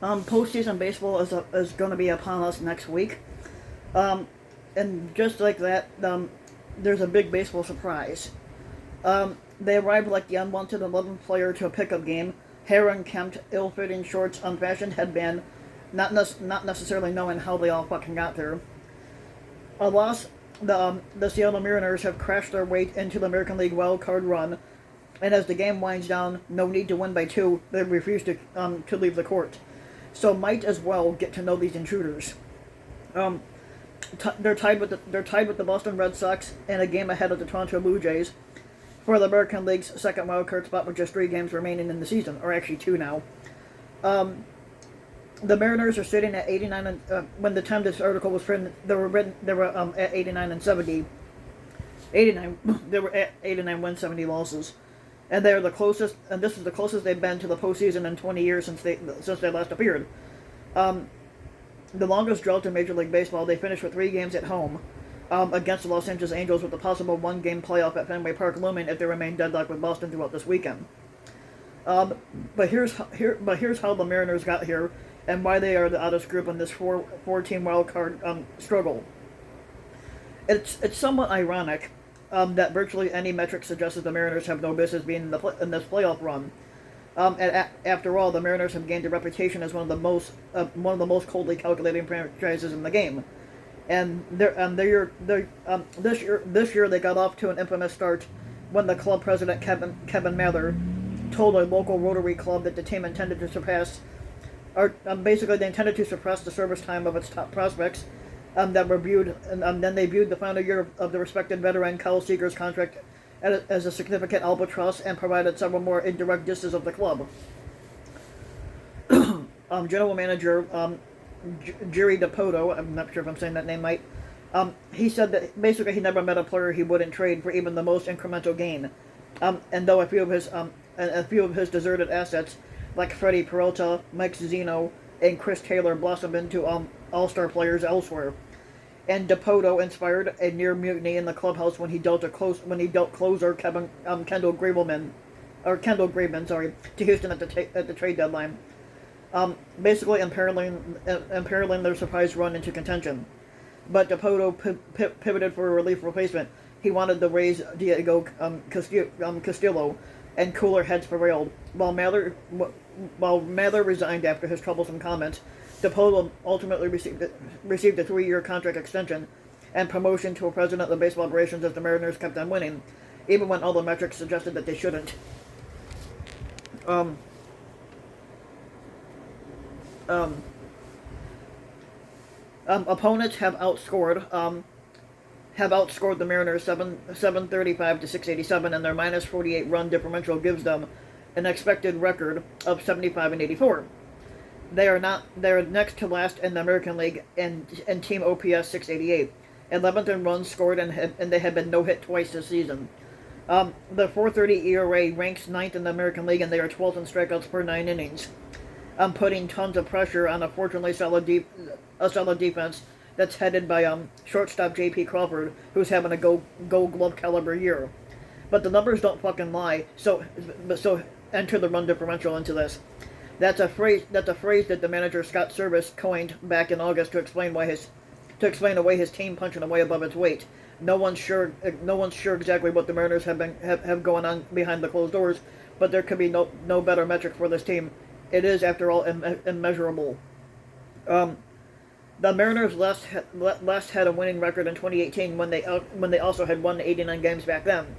Postseason baseball is going to be upon us next week. Um, and just like that, there's a big baseball surprise. They arrived like the unwanted 11th player to a pickup game. Hair unkempt, ill-fitting shorts, unfashioned headband, not necessarily knowing how they all fucking got there. A loss, the Seattle Mariners have crashed their way into the American League wild card run, and as the game winds down, no need to win by two, they refuse to leave the court. So might as well get to know these intruders. Um, they're tied with the Boston Red Sox and a game ahead of the Toronto Blue Jays for the American League's second wild card spot with just 3 games remaining in the season, or actually 2 now. Um, the Mariners are sitting at 89 and when the time this article was written, they were at 89 and 70. 89 they were at 89 wins, 70 losses. And they're the closest, and this is the closest they've been to the postseason in 20 years since they last appeared. Um, the longest drought in Major League Baseball, they finished with 3 games at home against the Los Angeles Angels, with a possible 1-game playoff at Fenway Park looming if they remain deadlocked with Boston throughout this weekend. But here's how the Mariners got here and why they are the oddest group in this four-team wild card struggle. It's somewhat ironic that virtually any metric suggests that the Mariners have no business being in this playoff run. After all, the Mariners have gained a reputation as one of the most coldly calculating franchises in the game, and this year they got off to an infamous start when the club president Kevin Mather told a local Rotary club that the team intended to surpass, or basically they intended to suppress the service time of its top prospects. That were viewed, and then they viewed the final year of the respected veteran Kyle Seager's contract as a significant albatross and provided several more indirect disses of the club. General manager Jerry Dipoto, I'm not sure if I'm saying that name right, he said that basically he never met a player he wouldn't trade for even the most incremental gain. And though a few of his deserted assets, like Freddie Peralta, Mike Zeno, and Chris Taylor, blossomed into all-star players elsewhere. And Dipoto inspired a near mutiny in the clubhouse when he dealt closer Kendall Graveman, to Houston at the trade deadline. Basically imperiling their surprise run into contention. But Dipoto pivoted for a relief replacement. He wanted the Rays' Diego Castillo, and cooler heads prevailed. While Mather resigned after his troublesome comments, Dipoto ultimately received a 3-year contract extension and promotion to a president of baseball operations as the Mariners kept on winning, even when all the metrics suggested that they shouldn't. Um, um, Opponents have outscored the Mariners 735 to 687, and their minus 48 run differential gives them an expected record of 75 and 84. They are next to last in the American League in team OPS 688, 11th in runs scored, and they have been no hit twice this season. The 4.30 ERA ranks 9th in the American League, and they are 12th in strikeouts per 9 innings. Putting tons of pressure on a fortunately solid defense that's headed by shortstop J.P. Crawford, who's having a Gold Glove caliber year. But the numbers don't fucking lie. So enter the run differential into this. That's a phrase that the manager Scott Service coined back in August to explain away his team punching away above its weight. No one's sure exactly what the Mariners have going on behind the closed doors, but there could be no better metric for this team. It is, after all, immeasurable. The Mariners last had a winning record in 2018 when they also had won 89 games back then.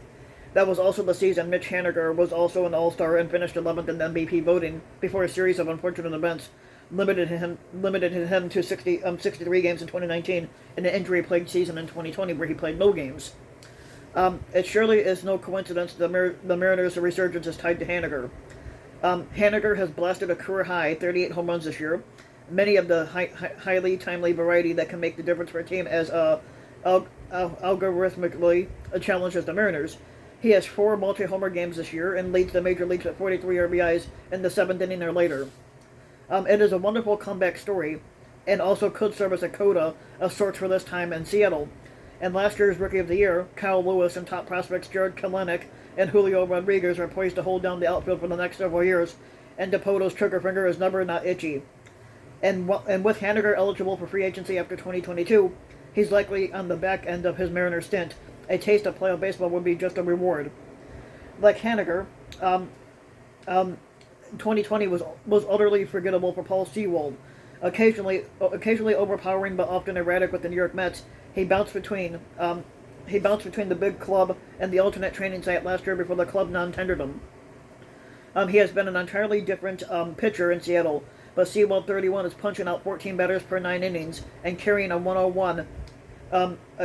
That was also the season Mitch Haniger was also an All-Star and finished 11th in MVP voting before a series of unfortunate events limited him to 63 games in 2019 and an injury-plagued season in 2020 where he played no games. It surely is no coincidence the Mariners' resurgence is tied to Haniger. Haniger has blasted a career-high 38 home runs this year, many of the highly timely variety that can make the difference for a team as algorithmically challenged as the Mariners. He has 4 multi-homer games this year and leads the major leagues at 43 RBIs in the 7th inning or later. It is a wonderful comeback story, and also could serve as a coda of sorts for this time in Seattle. And last year's Rookie of the Year, Kyle Lewis, and top prospects Jared Kelenic and Julio Rodriguez are poised to hold down the outfield for the next several years, and Dipoto's trigger finger is never not itchy. and with Haniger eligible for free agency after 2022, he's likely on the back end of his Mariners stint. A taste of playoff baseball would be just a reward. Like Haniger, um, um, 2020 was utterly forgettable for Paul Sewald. Occasionally overpowering but often erratic with the New York Mets, he bounced between the big club and the alternate training site last year before the club non-tendered him. He has been an entirely different pitcher in Seattle, but Sewald 31 is punching out 14 batters per 9 innings and carrying a 101,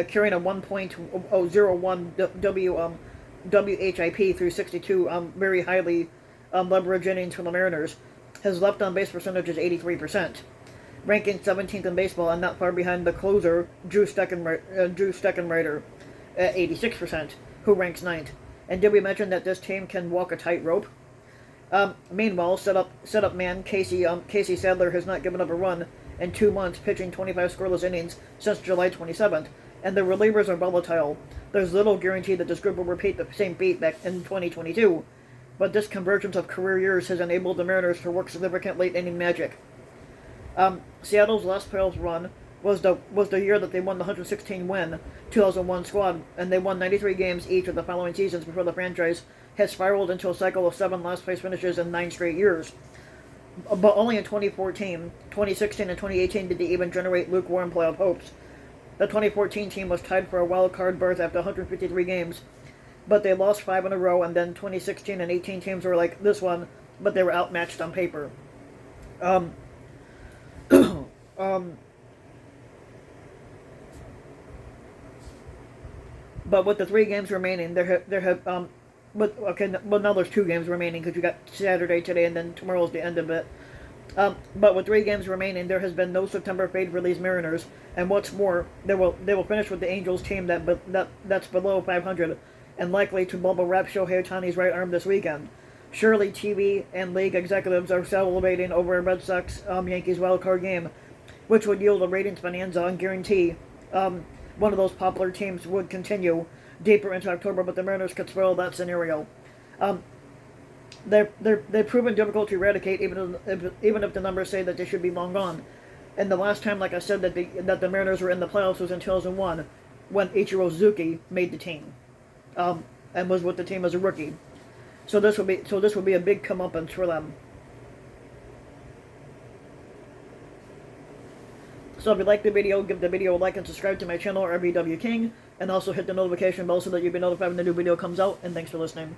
carrying a 1.001 WHIP through 62 very highly leverage innings for the Mariners. His left on base percentage is 83%, ranking 17th in baseball and not far behind the closer Drew Steckenrider at 86%, who ranks 9th. And did we mention that this team can walk a tightrope? Meanwhile, setup man Casey Sadler has not given up a run in 2 months, pitching 25 scoreless innings since July 27th, and the relievers are volatile. There's little guarantee that this group will repeat the same feat back in 2022, but this convergence of career years has enabled the Mariners to work significant late inning magic. Seattle's last playoffs run was the year that they won the 116 win 2001 squad, and they won 93 games each of the following seasons before the franchise had spiraled into a cycle of 7 last place finishes in 9 straight years. But only in 2014, 2016, and 2018 did they even generate lukewarm playoff hopes. The 2014 team was tied for a wild card berth after 153 games, but they lost 5 in a row, and then 2016 and 18 teams were like this one, but they were outmatched on paper. But with the 3 games remaining, now there's 2 games remaining because you got Saturday today and then tomorrow's the end of it. But with 3 games remaining, there has been no September fade for these Mariners, and what's more, they will finish with the Angels team that's below 500 and likely to bubble wrap Shohei Ohtani's right arm this weekend. Surely TV and league executives are salivating over a Red Sox Yankees wildcard game, which would yield a ratings bonanza and guarantee one of those popular teams would continue deeper into October, but the Mariners could spoil that scenario. They've proven difficult to eradicate, even if the numbers say that they should be long gone. And the last time, like I said, that the Mariners were in the playoffs was in 2001, when Ichiro Suzuki made the team, and was with the team as a rookie. So this would be a big comeuppance for them. So if you like the video, give the video a like and subscribe to my channel, RBW King, and also hit the notification bell so that you'll be notified when the new video comes out, and thanks for listening.